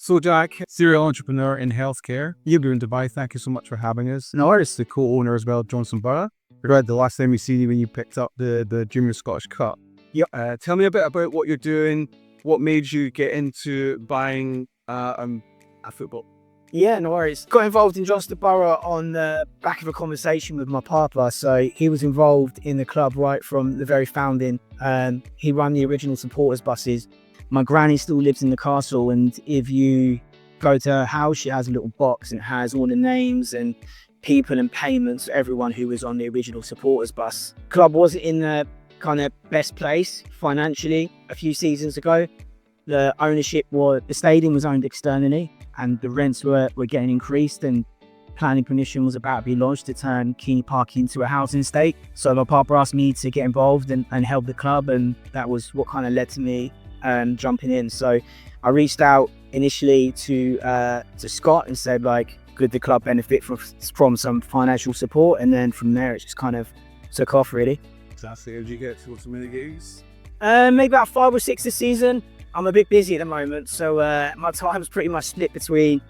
So Jack, serial entrepreneur in healthcare. You live in Dubai. Thank you so much for having us. And artist, the co-owner as well of Johnstone Burgh. Regarded the last time we see you when you picked up the Junior Scottish Cup. Yep. Tell me a bit about what you're doing. What made you get into buying a football? Yeah, no worries. Got involved in Johnstone Burgh on the back of a conversation with my papa. So he was involved in the club right from the very founding. He ran the original supporters buses. My granny still lives in the castle, and if you go to her house, she has a little box and it has all the names and people and payments for everyone who was on the original supporters bus. Club wasn't in the kind of best place financially a few seasons ago. The stadium was owned externally, and the rents were getting increased, and planning permission was about to be launched to turn Keene Park into a housing estate. So my papa asked me to get involved and help the club, and that was what kind of led to me jumping in. So I reached out initially to Scott and said, like, could the club benefit from some financial support? And then from there, it just kind of took off, really. Exactly. How did you get to so many gigs? Maybe about 5 or 6 this season. I'm a bit busy at the moment, so my time's pretty much split between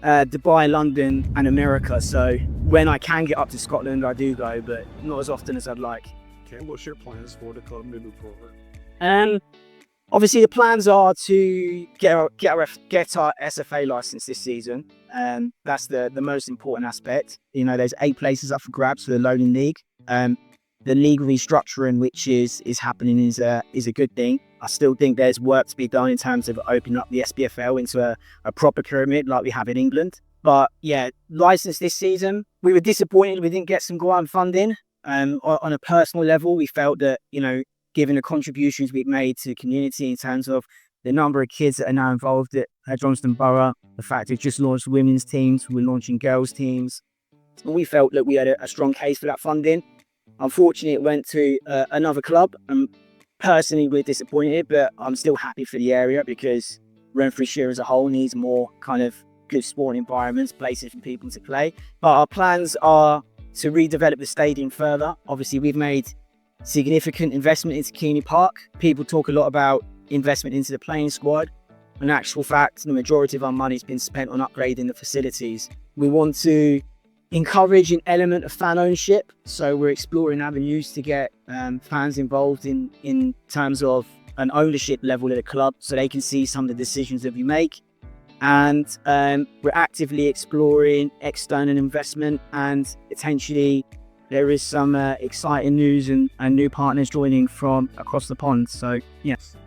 Dubai, London, and America. So when I can get up to Scotland, I do go, but not as often as I'd like. Okay, what's your plans for the club moving forward? Obviously, the plans are to get our SFA license this season. That's the most important aspect. You know, there's 8 places up for grabs for the Lowland League. The league restructuring, which is happening, is a good thing. I still think there's work to be done in terms of opening up the SPFL into a proper pyramid like we have in England. But yeah, license this season. We were disappointed we didn't get some grant funding. On a personal level, we felt that, you know, given the contributions we've made to the community in terms of the number of kids that are now involved at Johnstone Burgh, the fact we've just launched women's teams, we're launching girls teams, we felt that we had a strong case for that funding. Unfortunately, it went to another club. Personally, we're disappointed, but I'm still happy for the area because Renfrewshire as a whole needs more kind of good sporting environments, places for people to play. But our plans are to redevelop the stadium further. Obviously, we've made significant investment into Keene Park. People talk a lot about investment into the playing squad. In actual fact, the majority of our money has been spent on upgrading the facilities. We want to encourage an element of fan ownership, so we're exploring avenues to get fans involved in terms of an ownership level at a club, so they can see some of the decisions that we make. And we're actively exploring external investment, and potentially there is some exciting news and new partners joining from across the pond. So yes.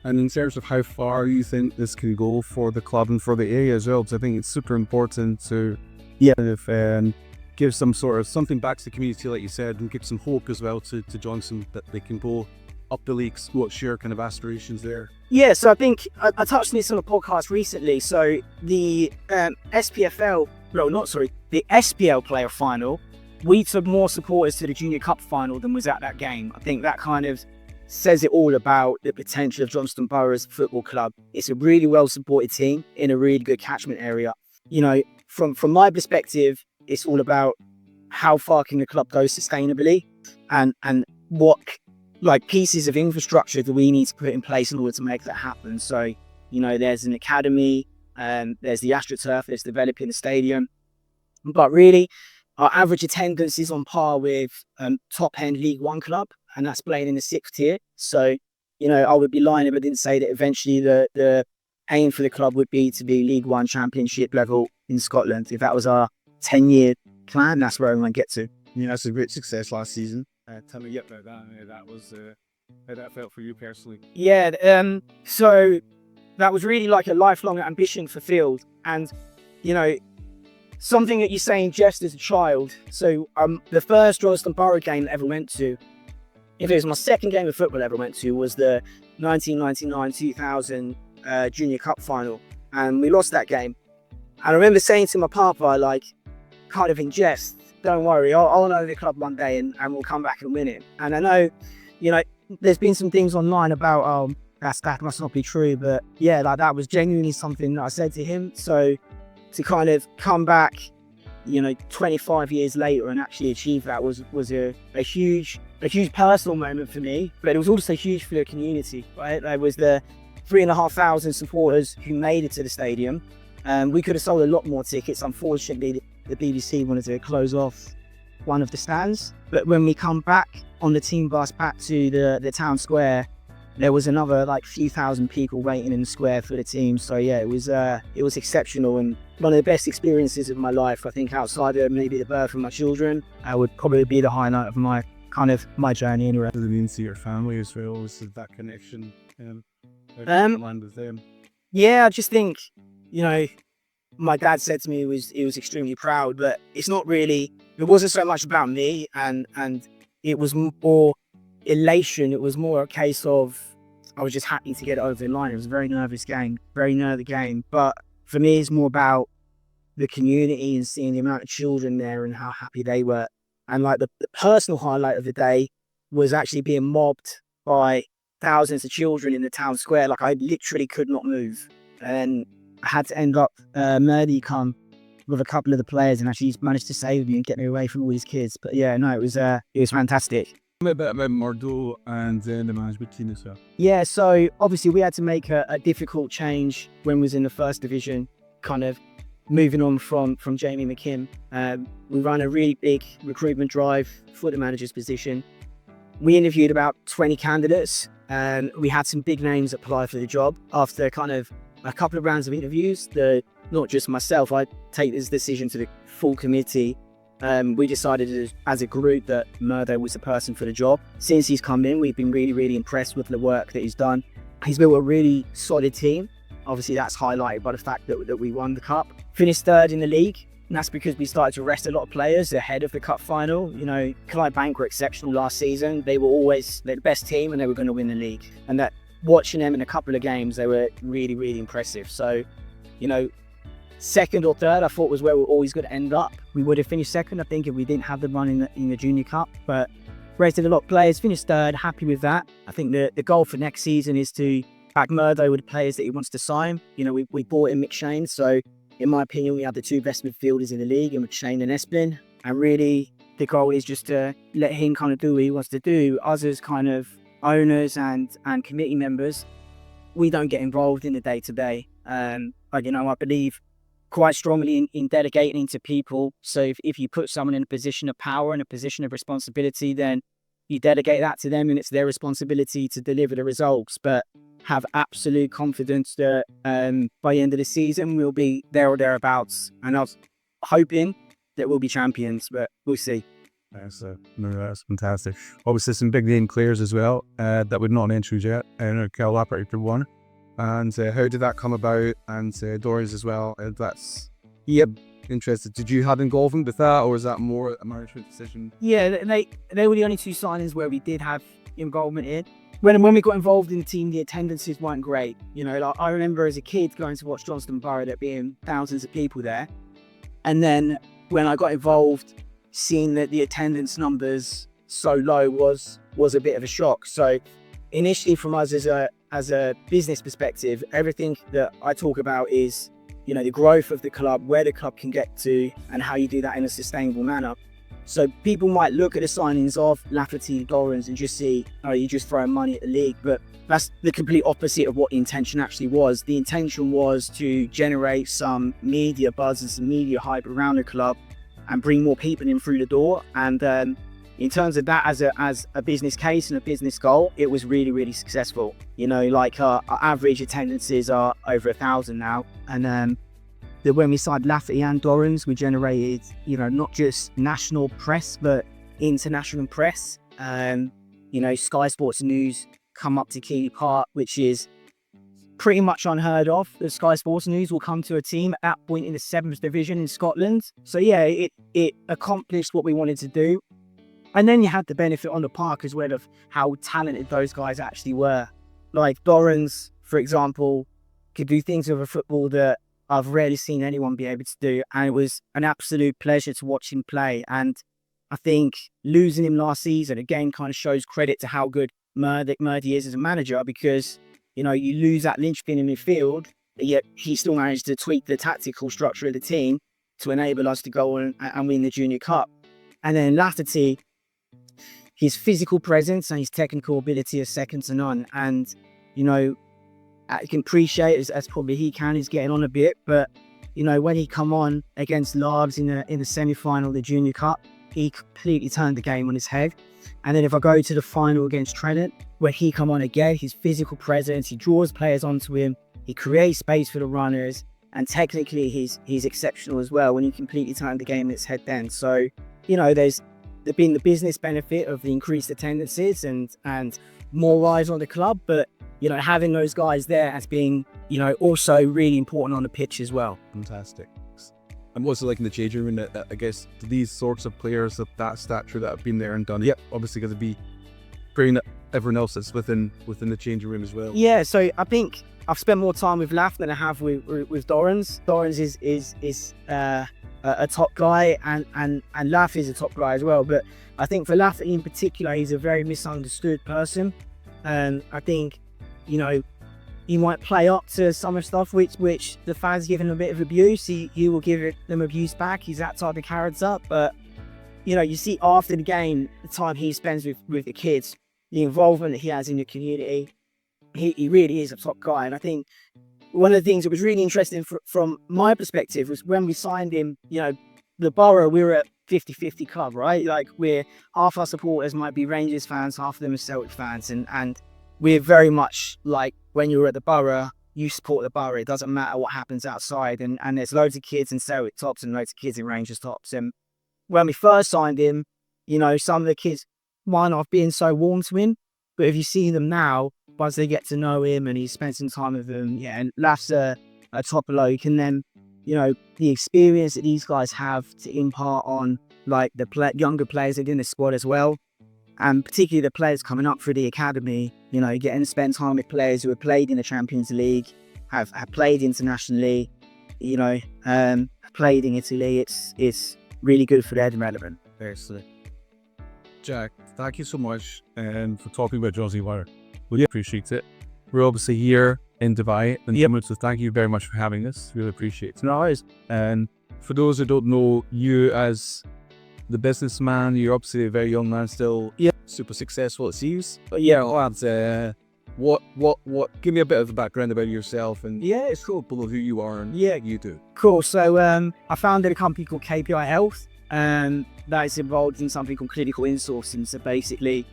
And in terms of how far you think this can go for the club and for the area as well, because I think it's super important to give some sort of something back to the community, like you said, and give some hope as well to Johnstone that they can go up the leagues. What's your kind of aspirations there? Yeah, so I think I touched on this on a podcast recently. So the the SPL player final, we took more supporters to the Junior Cup final than was at that game. I think that kind of says it all about the potential of Johnstone Burgh as a football club. It's a really well supported team in a really good catchment area. You know, from my perspective, it's all about how far can the club go sustainably, and what like pieces of infrastructure do we need to put in place in order to make that happen. So, you know, there's an academy, there's the AstroTurf, there's developing the stadium, but really our average attendance is on par with top end League One club, and that's playing in the 6th tier. So, you know, I would be lying if I didn't say that eventually the aim for the club would be to be League One Championship level in Scotland. If that was our 10-year plan, that's where we want to get to. Yeah, that's a great success last season. Tell me about that. That was how that felt for you personally. Yeah, so that was really like a lifelong ambition fulfilled, and you know, something that you say in jest as a child. So the first Johnstone Burgh game I ever went to, if it was my second game of football I ever went to, was the 1999-2000 Junior Cup final, and we lost that game. And I remember saying to my papa, like, kind of in jest, don't worry, I'll know the club one day and we'll come back and win it. And I know, you know, there's been some things online about, that must not be true, but yeah, like that was genuinely something that I said to him. So to kind of come back, you know, 25 years later and actually achieve that was a huge personal moment for me, but it was also huge for the community, right? There was the 3,500 supporters who made it to the stadium. We could have sold a lot more tickets. Unfortunately, the BBC wanted to close off one of the stands. But when we come back on the team bus back to the town square, there was another like few thousand people waiting in the square for the team. So yeah, it was exceptional and one of the best experiences of my life. I think outside of maybe the birth of my children, would probably be the highlight of my journey anyway. Does it mean to your family as well? Is that connection? Land with them? Yeah, I just think, my dad said to me he was extremely proud, but it's not really. It wasn't so much about me, and it was more elation. It was more a case of I was just happy to get it over the line. It was a very nervous game, but for me, it's more about the community and seeing the amount of children there and how happy they were. And like the personal highlight of the day was actually being mobbed by thousands of children in the town square. Like I literally could not move, and I had to end up Murdy come with a couple of the players and actually he's managed to save me and get me away from all these kids. But yeah, no, it was fantastic. A bit about Murdo and the management team as well. Yeah, so obviously we had to make a difficult change when we was in the first division, kind of moving on from Jamie McKim. We ran a really big recruitment drive for the manager's position. We interviewed about 20 candidates and we had some big names apply for the job. After kind of a couple of rounds of interviews, not just myself, I take this decision to the full committee. We decided as a group that Murdo was the person for the job. Since he's come in, we've been really, really impressed with the work that he's done. He's built a really solid team. Obviously, that's highlighted by the fact that we won the cup. Finished third in the league, and that's because we started to rest a lot of players ahead of the cup final. Clydebank were exceptional last season. They're the best team and they were going to win the league. And that watching them in a couple of games, they were really, really impressive. So, second or third, I thought was where we're always going to end up. We would have finished second, I think, if we didn't have the run in the Junior Cup. But rated a lot of players, finished third, happy with that. I think the goal for next season is to back Murdo with the players that he wants to sign. We bought in McShane, so in my opinion, we have the two best midfielders in the league, and McShane and Esplin. And really, the goal is just to let him kind of do what he wants to do. Us as kind of owners and committee members, we don't get involved in the day-to-day. I believe quite strongly in delegating to people. So if you put someone in a position of power and a position of responsibility, then you delegate that to them and it's their responsibility to deliver the results. But have absolute confidence that by the end of the season, we'll be there or thereabouts. And I was hoping that we'll be champions, but we'll see. That's fantastic. Obviously, some big name players as well that we've not mentioned yet. Kel Lapper for one. And how did that come about? And Doris as well. Interested. Did you have involvement with that, or is that more a management decision? Yeah, they were the only two signings where we did have involvement in. When we got involved in the team, the attendances weren't great. I remember as a kid going to watch Johnstone Burgh, there being thousands of people there. And then when I got involved, seeing that the attendance numbers so low was a bit of a shock. So initially from us as a business perspective, everything that I talk about is, the growth of the club, where the club can get to and how you do that in a sustainable manner. So people might look at the signings of Lafferty and Dorrans and just see, oh, you're just throwing money at the league. But that's the complete opposite of what the intention actually was. The intention was to generate some media buzz and some media hype around the club and bring more people in through the door. And in terms of that as a business case and a business goal, it was really, really successful. Our average attendances are over 1,000 now. And when we signed Lafferty and Dorrans, we generated, not just national press, but international press. Sky Sports News come up to Keighley Park, which is pretty much unheard of. The Sky Sports News will come to a team at that point in the 7th division in Scotland. So yeah, it accomplished what we wanted to do. And then you had the benefit on the park as well of how talented those guys actually were. Like Dorrans, for example, could do things with a football that I've rarely seen anyone be able to do. And it was an absolute pleasure to watch him play. And I think losing him last season, again, kind of shows credit to how good Murdy is as a manager, because, you lose that linchpin in midfield, yet he still managed to tweak the tactical structure of the team to enable us to go on and win the Junior Cup. And then Lafferty, his physical presence and his technical ability is second to none. And, You can appreciate as probably he can. He's getting on a bit, but you know, when he come on against Largs in the semi-final of the Junior Cup, he completely turned the game on his head. And then if I go to the final against Trident, where he come on again, his physical presence, he draws players onto him, he creates space for the runners, and technically he's exceptional as well when he completely turned the game on its head then. So, you know, there's been the business benefit of the increased attendances and more eyes on the club, but you know, having those guys there has been, you know, also really important on the pitch as well. Fantastic. And what's it like in the changing room? I guess these sorts of players of that stature that have been there and done it, obviously going to be bringing everyone else that's within the changing room as well. Yeah, so I think I've spent more time with Laf than I have with Dorrans. Dorrans is a top guy, and Laf is a top guy as well. But I think for Laf in particular, he's a very misunderstood person, and I think, you know, he might play up to some of the stuff which the fans give him a bit of abuse. He will give them abuse back. He's that type of character. But, you know, you see after the game, the time he spends with the kids, the involvement that he has in the community, he really is a top guy. And I think one of the things that was really interesting from my perspective was when we signed him, you know, the Burgh, we were at 50-50 club, right? Like, half our supporters might be Rangers fans, half of them are Celtic fans. And we're very much like, when you're at the Burgh, you support the Burgh. It doesn't matter what happens outside. And there's loads of kids in Celtic tops and loads of kids in Rangers tops. And when we first signed him, you know, some of the kids might not have been so warm to him. But if you see them now, once they get to know him and he spends some time with them, and Laf's a top bloke. And then, you know, the experience that these guys have to impart on, like, the younger players in the squad as well. And particularly the players coming up through the academy, you know, getting to spend time with players who have played in the Champions League, have played internationally, you know, played in Italy. It's really good for their development. Excellent. Jack, thank you so much for talking about Josie Wire. We appreciate it. We're obviously here in Dubai, and so thank you very much for having us. Really appreciate it. No worries. And for those who don't know you as the businessman, you're obviously a very young man still, super successful it seems. But what? Give me a bit of a background about yourself and it's cool, below who you are and you do. Cool. So I founded a company called KPI Health, and that is involved in something called clinical insourcing. So basically,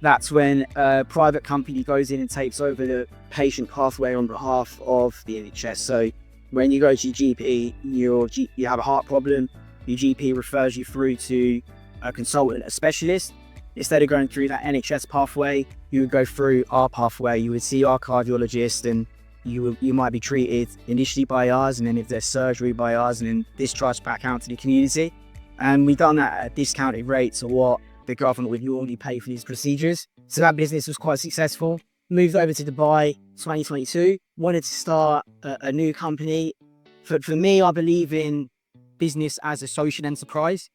that's when a private company goes in and takes over the patient pathway on behalf of the NHS. So when you go to your GP, you have a heart problem, your GP refers you through to a consultant, a specialist. Instead of going through that NHS pathway, you would go through our pathway. You would see our cardiologist, and you might be treated initially by us, and then if there's surgery by us, and then discharged back out to the community. And we've done that at discounted rates of what the government would normally pay for these procedures. So that business was quite successful. Moved over to Dubai 2022. Wanted to start a new company. For me, I believe in business as a social enterprise.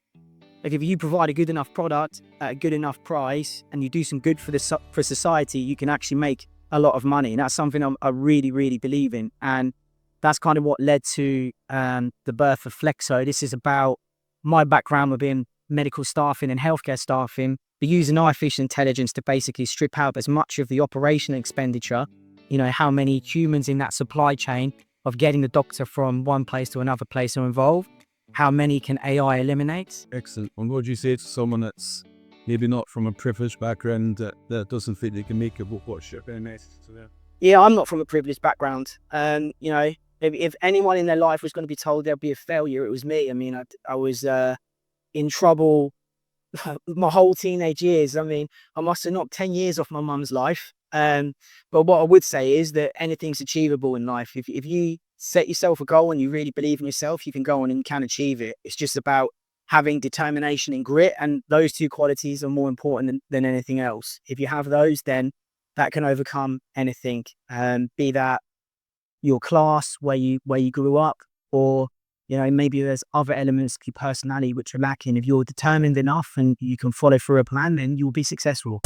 Like, if you provide a good enough product at a good enough price and you do some good for society, you can actually make a lot of money. And that's something I really, really believe in. And that's kind of what led to the birth of Flexo. This is about my background within medical staffing and healthcare staffing, but using artificial intelligence to basically strip out as much of the operational expenditure, you know, how many humans in that supply chain of getting the doctor from one place to another place are involved. How many can AI eliminate? Excellent. And what would you say to someone that's maybe not from a privileged background that doesn't think they can make it? What's your very nice to them? Yeah, I'm not from a privileged background. You know, if anyone in their life was going to be told there'd be a failure, it was me. I mean, I was in trouble my whole teenage years. I mean, I must have knocked 10 years off my mum's life. But what I would say is that anything's achievable in life. If you set yourself a goal and you really believe in yourself, you can go on and can achieve it. It's just about having determination and grit, and those two qualities are more important than anything else. If you have those, then that can overcome anything, be that your class, where you grew up, or, you know, maybe there's other elements of your personality which are lacking. If you're determined enough and you can follow through a plan, then you'll be successful.